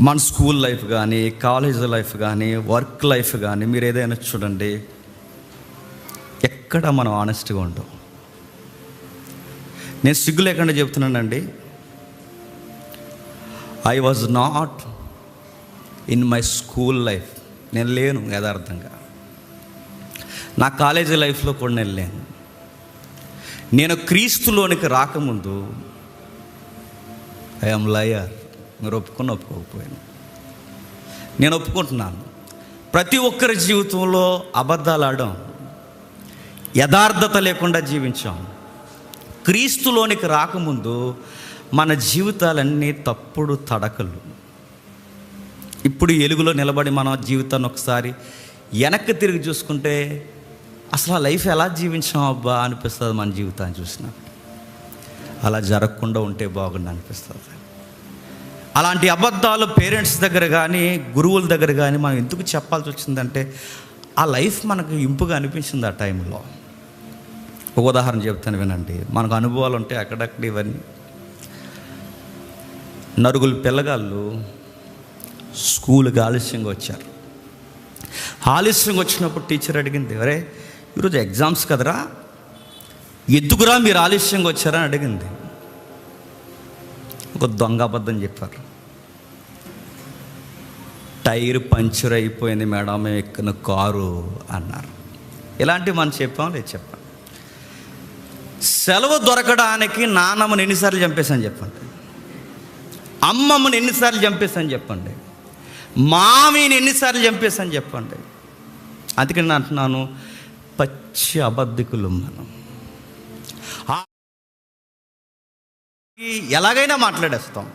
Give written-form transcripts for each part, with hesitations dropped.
మన school life కానీ, college life కానీ, వర్క్ లైఫ్ కానీ మీరు ఏదైనా చూడండి, ఎక్కడ మనం ఆనెస్ట్గా ఉంటాం. నేను సిగ్గు లేకుండా చెప్తున్నానండి, I was not in my school life. నేను లేను యథార్థంగా. నా కాలేజీ లైఫ్లో కూడా నేను లేను. నేను క్రీస్తులోనికి రాకముందు ఐఎమ్ లయర్. మీరు ఒప్పుకోకపోయాను, నేను ఒప్పుకుంటున్నాను. ప్రతి ఒక్కరి జీవితంలో అబద్ధాలు ఆడాం, యథార్థత లేకుండా జీవించాం. క్రీస్తులోనికి రాకముందు మన జీవితాలన్నీ తప్పుడు తడకలు. ఇప్పుడు ఎలుగులో నిలబడి మన జీవితాన్ని ఒకసారి వెనక్కి తిరిగి చూసుకుంటే అసలు ఆ లైఫ్ ఎలా జీవించాం అబ్బా అనిపిస్తుంది. మన జీవితాన్ని చూసినా అలా జరగకుండా ఉంటే బాగుండు అనిపిస్తుంది. అలాంటి అబద్ధాలు పేరెంట్స్ దగ్గర కానీ, గురువుల దగ్గర కానీ మనం ఎందుకు చెప్పాల్సి వచ్చిందంటే ఆ లైఫ్ మనకు ఇంపుగా అనిపించింది ఆ టైంలో. ఒక ఉదాహరణ చెప్తాను వినండి. మనకు అనుభవాలు ఉంటాయి అక్కడక్కడ. ఇవన్నీ నలుగురు పిల్లగాళ్ళు స్కూల్కి ఆలస్యంగా వచ్చారు. ఆలస్యంగా వచ్చినప్పుడు టీచర్ అడిగింది, అరే ఈరోజు ఎగ్జామ్స్ కదరా, ఎందుకురా మీరు ఆలస్యంగా వచ్చారని అడిగింది. ఒక దొంగ అబద్ధం చెప్పారు. టైర్ పంచర్ అయిపోయింది మేడం, మేము ఎక్కిన కారు అన్నారు. ఇలాంటివి మనం చెప్పాం లేదు చెప్పండి. సెలవు దొరకడానికి నాన్నమ్మని ఎన్నిసార్లు చంపేశాను చెప్పండి, అమ్మమ్మని ఎన్నిసార్లు చంపేశాను చెప్పండి, మామిని ఎన్నిసార్లు చంపేశాను చెప్పండి. అందుకని నేను అంటున్నాను, పచ్చి అబద్ధికులు మనం. ఎలాగైనా మాట్లాడేస్తాం.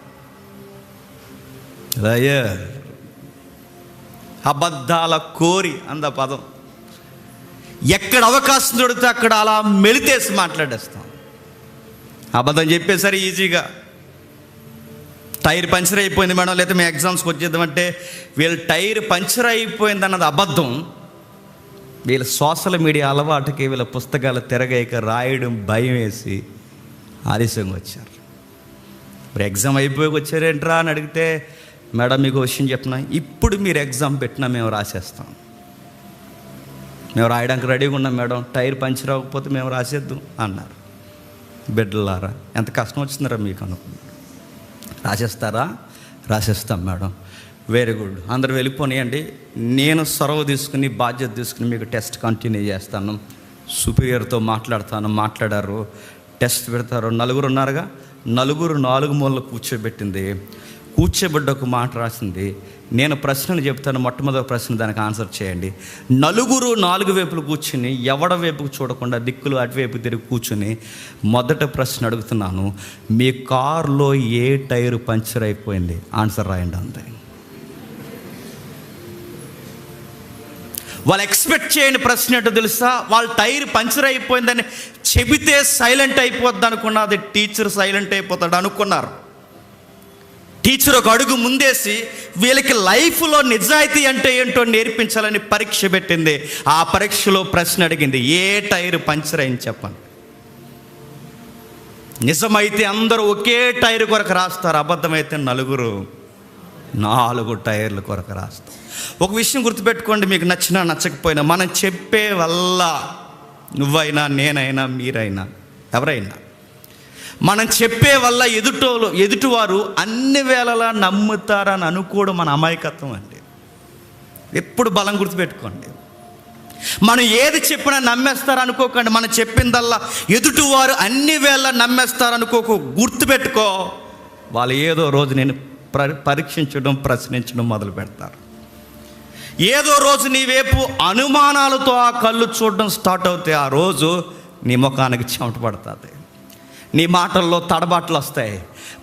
అబద్ధాల కోరి అంద పదం. ఎక్కడ అవకాశం దొరికితే అక్కడ అలా మెలితేసి మాట్లాడేస్తాం. అబద్ధం చెప్పేసరి ఈజీగా టైర్ పంచర్ అయిపోయింది మేడం, లేదా మేము ఎగ్జామ్స్కి వచ్చేద్దామంటే వీళ్ళు టైర్ పంచర్ అయిపోయింది అన్నది అబద్ధం. వీళ్ళ సోషల్ మీడియా అలవాటుకి, వీళ్ళ పుస్తకాలు తిరగేక రాయడం భయం వేసి ఆలస్యంగా వచ్చారు. ఇప్పుడు ఎగ్జామ్ అయిపోయి వచ్చారేంట్రా అని అడిగితే, మేడం మీకు విషయం చెప్పినా, ఇప్పుడు మీరు ఎగ్జామ్ పెట్టినా మేము రాసేస్తాం, మేము రాయడానికి రెడీగా ఉన్నాం మేడం, టైర్ పంచర్ అవ్వకపోతే మేము రాసేద్దాం అన్నారు. బిడ్డలారా ఎంత కష్టం వచ్చిందిరా మీకు అనుకున్నారు. రాసేస్తారా? రాసేస్తాం మేడం. వెరీ గుడ్, అందరూ వెళ్ళిపోనియండి, నేను సొరవ తీసుకుని బాధ్యత తీసుకుని మీకు టెస్ట్ కంటిన్యూ చేస్తాను, సుపీరియర్తో మాట్లాడారు, టెస్ట్ పెడతారు. నలుగురు ఉన్నారుగా, నలుగురు 4 మూలలు కూర్చోబెట్టి ఒక మాట రాసింది. నేను ప్రశ్నలు చెప్తాను, మొట్టమొదటి ప్రశ్న దానికి ఆన్సర్ చేయండి. నలుగురు 4 వైపులు కూర్చుని ఎవడ వైపుకు చూడకుండా దిక్కులు అటువైపు తిరిగి కూర్చుని మొదట ప్రశ్న అడుగుతున్నాను, మీ కారులో ఏ టైరు పంచర్ అయిపోయింది? ఆన్సర్ రాయండి అంతే. వాళ్ళు ఎక్స్పెక్ట్ చేయని ప్రశ్న ఏంటో తెలుసా? వాళ్ళ టైర్ పంచర్ అయిపోయిందని చెబితే సైలెంట్ అయిపోద్ది అనుకున్నా, అది టీచర్ సైలెంట్ అయిపోతాడు అనుకున్నారు. టీచర్ ఒక అడుగు ముందేసి వీళ్ళకి లైఫ్లో నిజాయితీ అంటే ఏంటో నేర్పించాలని పరీక్ష పెట్టింది. ఆ పరీక్షలో ప్రశ్న అడిగింది, ఏ టైర్ పంచర్ అయింది చెప్పండి. నిజమైతే అందరూ ఒకే టైర్ కొరకు రాస్తారు, అబద్ధమైతే నలుగురు 4 టైర్ల కొరకు రాస్తారు. ఒక విషయం గుర్తుపెట్టుకోండి, మీకు నచ్చినా నచ్చకపోయినా మనం చెప్పే వల్ల, నువ్వైనా నేనైనా మీరైనా ఎవరైనా, మనం చెప్పే వల్ల ఎదుటివారు అన్ని వేళలా నమ్ముతారని అనుకోవడం మన అమాయకత్వం అండి. ఎప్పుడు బలం గుర్తుపెట్టుకోండి. మనం ఏది చెప్పినా నమ్మేస్తారు అనుకోకండి. మనం చెప్పిందల్లా ఎదుటివారు అన్ని వేళ నమ్మేస్తారు అనుకోకు. గుర్తుపెట్టుకో, వాళ్ళు ఏదో రోజు నేను పరీక్షించడం, ప్రశ్నించడం మొదలు పెడతారు. ఏదో రోజు నీ వైపు అనుమానాలతో ఆ కళ్ళు చూడడం స్టార్ట్ అవుతాయి. ఆ రోజు నీ ముఖానికి చెమట పడుతుంది, నీ మాటల్లో తడబాట్లు వస్తాయి,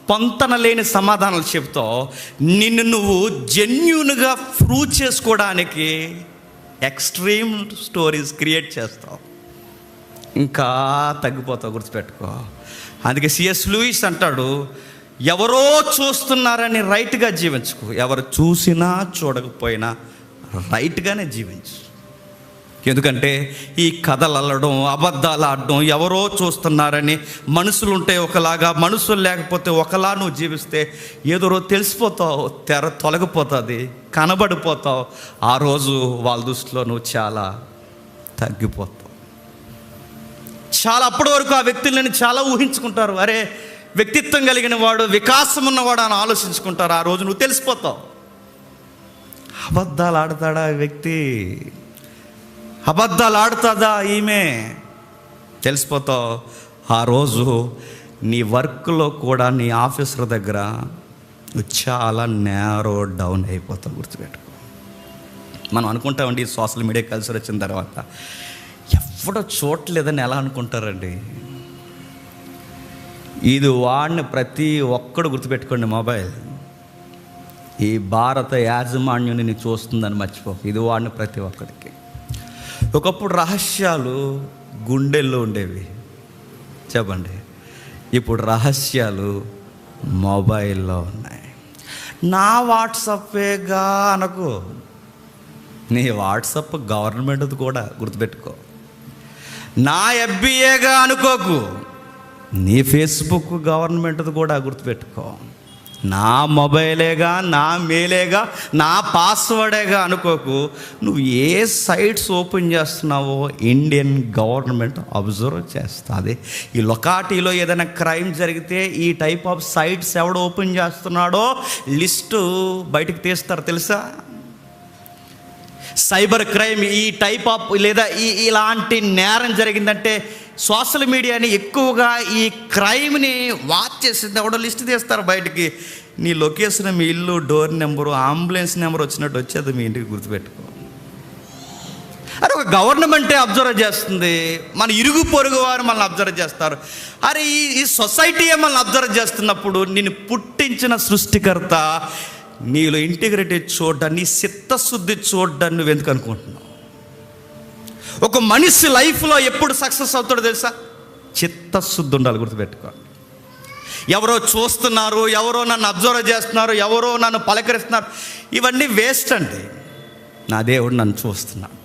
పొంతన లేని సమాధానాలు చెప్తావు. నిన్ను నువ్వు జెన్యూన్గా ప్రూవ్ చేసుకోవడానికి ఎక్స్ట్రీమ్ స్టోరీస్ క్రియేట్ చేస్తావు, ఇంకా తగ్గిపోతావు. గుర్తుపెట్టుకో. అందుకే సిఎస్ లూయిస్ అంటాడు, ఎవరో చూస్తున్నారని రైట్గా జీవించుకో, ఎవరు చూసినా చూడకపోయినా రైట్గానే జీవించు. ఎందుకంటే ఈ కథలు అల్లడం, అబద్ధాలు ఆడడం, ఎవరో చూస్తున్నారని, మనుషులుంటే ఒకలాగా, మనుషులు లేకపోతే ఒకలా నువ్వు జీవిస్తే ఏదో రోజు తెలిసిపోతావు, తెర తొలగిపోతుంది, కనబడిపోతావు. ఆ రోజు వాళ్ళ దృష్టిలో నువ్వు చాలా తగ్గిపోతావు. చాలా అప్పటి వరకు ఆ వ్యక్తులని చాలా ఊహించుకుంటారు. అరే, వ్యక్తిత్వం కలిగిన వాడు, వికాసం ఉన్నవాడు అని ఆలోచించుకుంటారు. ఆ రోజు నువ్వు తెలిసిపోతావు. అబద్ధాలు ఆడతాడా వ్యక్తి, అబద్ధాలు ఆడుతుందా ఈమె, తెలిసిపోతావు. ఆ రోజు నీ వర్క్లో కూడా, నీ ఆఫీసర్ దగ్గర నువ్వు చాలా నేరో డౌన్ అయిపోతావు. గుర్తుపెట్టుకో. మనం అనుకుంటామండి, సోషల్ మీడియా కల్చర్ వచ్చిన తర్వాత ఎవడో చూడలేదని ఎలా అనుకుంటారండి. ఇది వాడిని ప్రతి ఒక్కడు గుర్తుపెట్టుకోండి. మొబైల్ ఈ భారత యాజమాన్యుని చూస్తుందని మర్చిపో. ఇది వాడిని ప్రతి ఒక్కడికి. ఒకప్పుడు రహస్యాలు గుండెల్లో ఉండేవి, చెప్పండి. ఇప్పుడు రహస్యాలు మొబైల్లో ఉన్నాయి. నా వాట్సాపేగా అనకు, నీ వాట్సాప్ గవర్నమెంట్ది కూడా, గుర్తుపెట్టుకో. నా ఎఫ్బీఏగా అనుకోకు, నీ ఫేస్బుక్ గవర్నమెంట్ది కూడా, గుర్తుపెట్టుకో. నా మొబైలేగా, నా మెయిలేగా, నా పాస్వర్డేగా అనుకోకు. నువ్వు ఏ సైట్స్ ఓపెన్ చేస్తున్నావో ఇండియన్ గవర్నమెంట్ అబ్జర్వ్ చేస్తుంది. ఈ లొకాలిటీలో ఏదైనా క్రైమ్ జరిగితే ఈ టైప్ ఆఫ్ సైట్స్ ఎవడు ఓపెన్ చేస్తున్నాడో లిస్టు బయటకు తీస్తారు, తెలుసా? సైబర్ క్రైమ్ ఈ టైప్ ఆఫ్ లేదా ఇలాంటి నేరం జరిగిందంటే సోషల్ మీడియాని ఎక్కువగా ఈ క్రైమ్ని వాచ్ చేసింది ఎవడో లిస్ట్ తీస్తారు బయటికి. నీ లొకేషన్, మీ ఇల్లు, డోర్ నెంబరు, అంబులెన్స్ నెంబర్ వచ్చినట్టు వచ్చేది మీ ఇంటికి, గుర్తుపెట్టుకో. అరే, ఒక గవర్నమెంటే అబ్జర్వ్ చేస్తుంది, మన ఇరుగు పొరుగు వారు మనల్ని అబ్జర్వ్ చేస్తారు. అరే, ఈ సొసైటీయే మనల్ని అబ్జర్వ్ చేస్తున్నప్పుడు నిన్ను పుట్టించిన సృష్టికర్త నీలో ఇంటిగ్రిటీ చూడ్డాన్ని, నీ చిత్తశుద్ధి చూడ్డాన్ని నువ్వు ఎందుకు అనుకుంటున్నావు? ఒక మనిషి లైఫ్లో ఎప్పుడు సక్సెస్ అవుతాడో తెలుసా? చిత్తశుద్ధి ఉండాలి, గుర్తుపెట్టుకో. ఎవరో చూస్తున్నారు, ఎవరో నన్ను అబ్జర్వ్ చేస్తున్నారు, ఎవరో నన్ను పలకరిస్తున్నారు, ఇవన్నీ వేస్ట్ అండి. నా దేవుడు నన్ను చూస్తున్నాడు.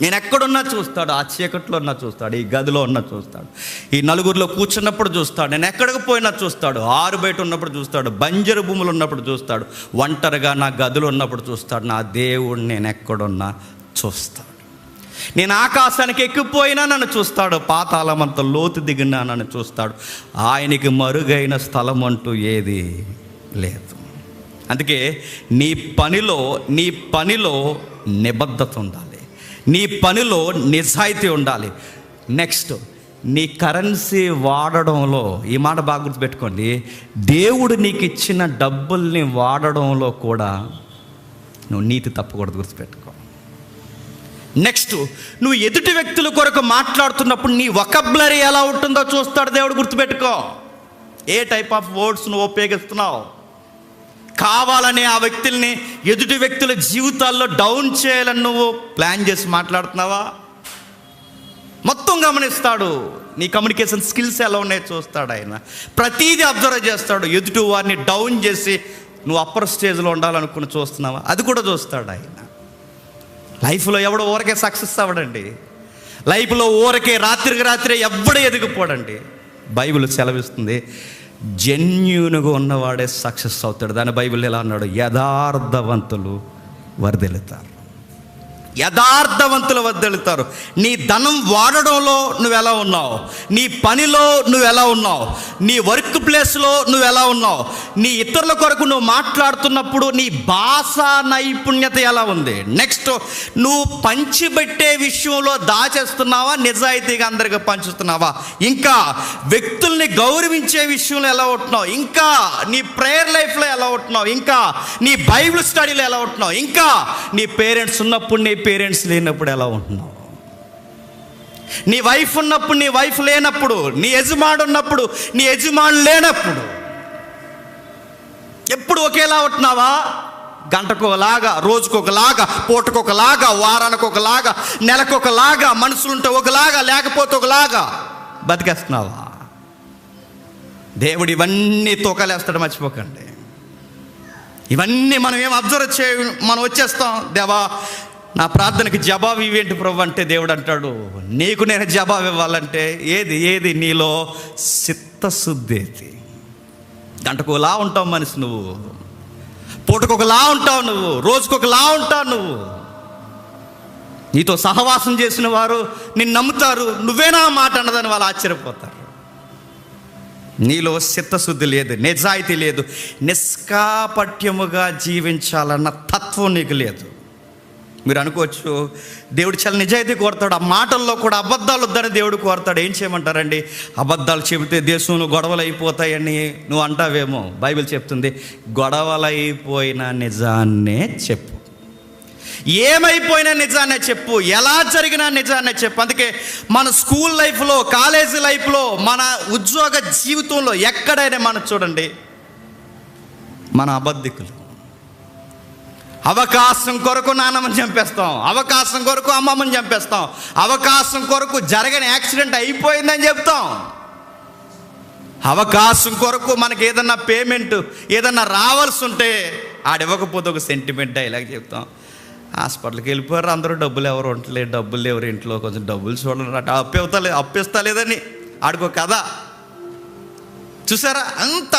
నేను ఎక్కడున్నా చూస్తాడు, ఆ చీకట్లో ఉన్నా చూస్తాడు, ఈ గదిలో ఉన్నా చూస్తాడు, ఈ నలుగురిలో కూర్చున్నప్పుడు చూస్తాడు, నేను ఎక్కడికి పోయినా చూస్తాడు, ఆరు బయట ఉన్నప్పుడు చూస్తాడు, బంజరు భూములు ఉన్నప్పుడు చూస్తాడు, ఒంటరిగా నా గదిలో ఉన్నప్పుడు చూస్తాడు. నా దేవుడు నేను ఎక్కడున్నా చూస్తాడు. నేను ఆకాశానికి ఎక్కిపోయినా నన్ను చూస్తాడు, పాతాళమంత లోతు దిగినా నన్ను చూస్తాడు. ఆయనకి మరుగైన స్థలం అంటూ ఏది లేదు. అందుకే నీ పనిలో నిబద్ధత ఉండాలి, నీ పనిలో నిజాయితీ ఉండాలి. నెక్స్ట్, నీ కరెన్సీ వాడడంలో, ఈ మాట బాగా గుర్తుపెట్టుకోండి, దేవుడు నీకు ఇచ్చిన డబ్బుల్ని వాడడంలో కూడా నువ్వు నీతి తప్పకూడదు, గుర్తుపెట్టుకో. నెక్స్ట్, నువ్వు ఎదుటి వ్యక్తుల కొరకు మాట్లాడుతున్నప్పుడు నీ వొకాబులరీ ఎలా ఉంటుందో చూస్తాడు దేవుడు, గుర్తుపెట్టుకో. ఏ టైప్ ఆఫ్ వర్డ్స్ నువ్వు ఉపయోగిస్తున్నావు? కావాలని ఆ వ్యక్తుల్ని, ఎదుటి వ్యక్తుల జీవితాల్లో డౌన్ చేయాలని నువ్వు ప్లాన్ చేసి మాట్లాడుతున్నావా? మొత్తం గమనిస్తాడు. నీ కమ్యూనికేషన్ స్కిల్స్ ఎలా ఉన్నాయో చూస్తాడు ఆయన. ప్రతీది అబ్జర్వ్ చేస్తాడు. ఎదుటి వారిని డౌన్ చేసి నువ్వు అప్పర్ స్టేజ్లో ఉండాలనుకుని చూస్తున్నావా? అది కూడా చూస్తాడు ఆయన. లైఫ్లో ఎవడో ఊరకే సక్సెస్ అవ్వడండి. లైఫ్లో ఊరకే రాత్రికి రాత్రే ఎవడ ఎదిగిపోడండి. బైబిల్ సెలవిస్తుంది, జెన్యూన్గా ఉన్నవాడే సక్సెస్ అవుతాడు. దాని బైబిల్ ఎలా అన్నాడు? యథార్థవంతులు వర్ధిల్లుతారు, యథార్థవంతులు వర్ధిల్లుతారు. నీ ధనం వాడడంలో నువ్వు ఎలా ఉన్నావు, నీ పనిలో నువ్వు ఎలా ఉన్నావు, నీ వర్క్ ప్లేస్లో నువ్వు ఎలా ఉన్నావు, నీ ఇతరుల కొరకు నువ్వు మాట్లాడుతున్నప్పుడు నీ భాషా నైపుణ్యత ఎలా ఉంది. నెక్స్ట్, నువ్వు పంచిపెట్టే విషయంలో దాచేస్తున్నావా, నిజాయితీగా అందరికీ పంచుతున్నావా, ఇంకా వ్యక్తుల్ని గౌరవించే విషయంలో ఎలా ఉంటున్నావు, ఇంకా నీ ప్రేయర్ లైఫ్లో ఎలా ఉంటున్నావు, ఇంకా నీ బైబిల్ స్టడీలో ఎలా ఉంటున్నావు, ఇంకా నీ పేరెంట్స్ ఉన్నప్పుడు, నీ పేరెంట్స్ లేనప్పుడు ఎలా ఉంటున్నావు, నీ వైఫ్ ఉన్నప్పుడు, నీ వైఫ్ లేనప్పుడు, నీ యజమాడు ఉన్నప్పుడు, నీ యజమాను లేనప్పుడు, ఎప్పుడు ఒకేలా ఉంటున్నావా? గంటకు ఒకలాగా, రోజుకు ఒకలాగా, పూటకు ఒకలాగా, వారానికి ఒకలాగా, నెలకు ఒకలాగా, మనుషులుంటే ఒకలాగా, లేకపోతే ఒకలాగా బతికేస్తున్నావా? దేవుడు ఇవన్నీ తూకాలేస్తాడు, మర్చిపోకండి. ఇవన్నీ మనం ఏం అబ్జర్వ్ మనం వచ్చేస్తాం, దేవా నా ప్రార్థనకి జవాబు ఇవేంటి ప్రభు అంటే దేవుడు అంటాడు, నీకు నేను జవాబు ఇవ్వాలంటే ఏది నీలో చిత్తశుద్ధి ఏది? గంటకు ఒకలా ఉంటావు మనిషి నువ్వు, పూటకు ఒకలా ఉంటావు నువ్వు, రోజుకు ఒకలా ఉంటావు నువ్వు. నీతో సహవాసం చేసిన వారు నిన్ను నమ్ముతారు, నువ్వేనా మాట అన్నదని వాళ్ళు ఆశ్చర్యపోతారు. నీలో చిత్తశుద్ధి లేదు, నిజాయితీ లేదు, నిష్కాపట్యముగా జీవించాలన్న తత్వం నీకు లేదు. మీరు అనుకోవచ్చు దేవుడు చాలా నిజాయితీ కోరుతాడు, ఆ మాటల్లో కూడా అబద్ధాలు వద్దని దేవుడు కోరుతాడు. ఏం చేయమంటారండి? అబద్ధాలు చెబితే దేశంలో గొడవలు అయిపోతాయని నువ్వు అంటావేమో. బైబిల్ చెప్తుంది, గొడవలైపోయిన నిజాన్నే చెప్పు, ఏమైపోయినా నిజాన్నే చెప్పు, ఎలా జరిగినా నిజాన్నే చెప్పు. అందుకే మన స్కూల్ లైఫ్లో, కాలేజీ లైఫ్లో, మన ఉద్యోగ జీవితంలో ఎక్కడైనా మనం చూడండి, మన అబద్ధికులు. అవకాశం కొరకు నాన్నమ్మని చంపేస్తాం, అవకాశం కొరకు అమ్మమ్మని చంపేస్తాం, అవకాశం కొరకు జరగని యాక్సిడెంట్ అయిపోయిందని చెప్తాం, అవకాశం కొరకు మనకి ఏదన్నా పేమెంట్ ఏదన్నా రావాల్సి ఉంటే ఆడివ్వకపోతే ఒక సెంటిమెంట్ డైలాగ్ చెప్తాం. హాస్పిటల్కి వెళ్ళిపోయారు అందరూ, డబ్బులు ఎవరు ఉండలేదు, డబ్బులు ఎవరు ఇంట్లో కొంచెం డబ్బులు చూడాలి, అప్పిస్తా లేదని ఆడికో కథ. చూసారా?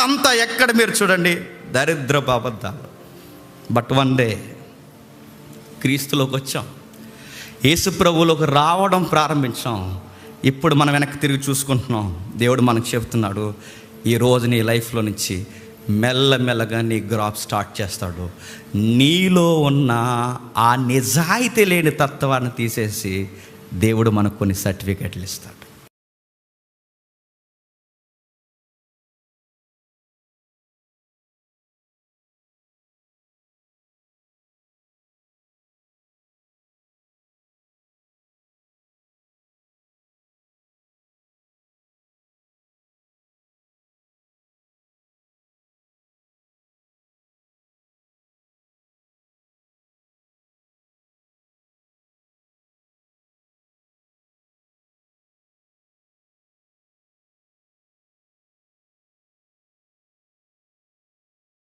అంత ఎక్కడ మీరు చూడండి దరిద్రపు అబద్ధాలు. బట్ వన్ డే క్రీస్తులోకి వచ్చాం, యేసు ప్రభువులోకి రావడం ప్రారంభించాం. ఇప్పుడు మనం వెనక్కి తిరిగి చూసుకుంటున్నాం. దేవుడు మనకు చెప్తున్నాడు, ఈరోజు నీ లైఫ్లో నుంచి మెల్లమెల్లగా నీ గ్రాఫ్ స్టార్ట్ చేస్తాడు. నీలో ఉన్న ఆ నిజాయితీ లేని తత్వాన్ని తీసేసి దేవుడు మనకు కొన్ని సర్టిఫికెట్లు ఇస్తాడు.